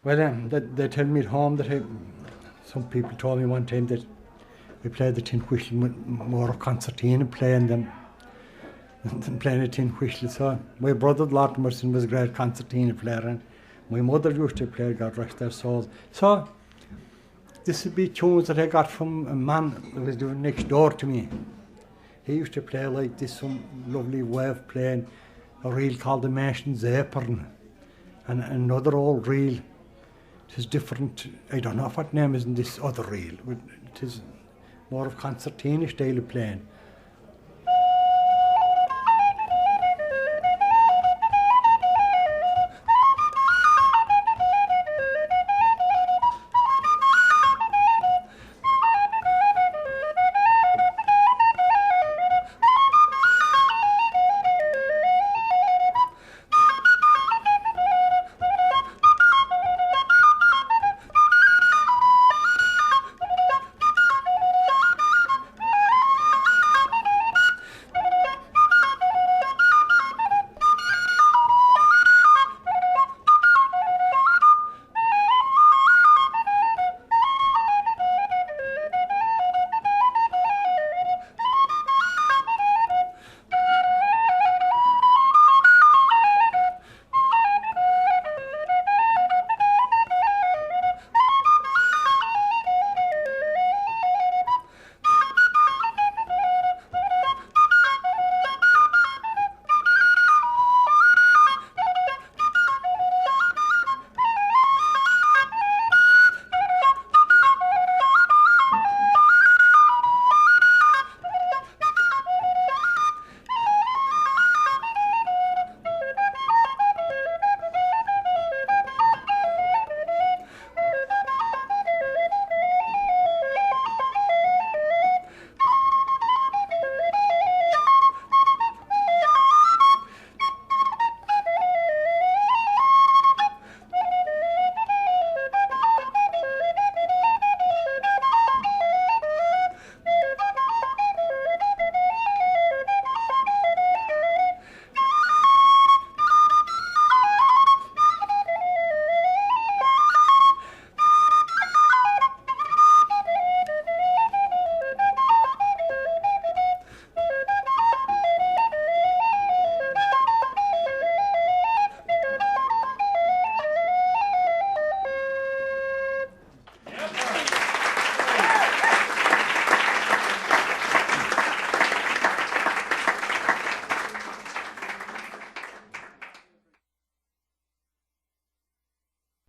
Well, they tell me at home that some people told me one time that we played the tin whistle more of concertina playing them than playing a tin whistle. So my brother Latimerson was a great concertina player, and my mother used to play, God rest their souls. So this would be tunes that I got from a man who was living next door to me. He used to play like this, some lovely way of playing a reel called the Mason's Apron, and another old reel. It is different. I don't know what name is in this other reel. It is more of concertina style of playing.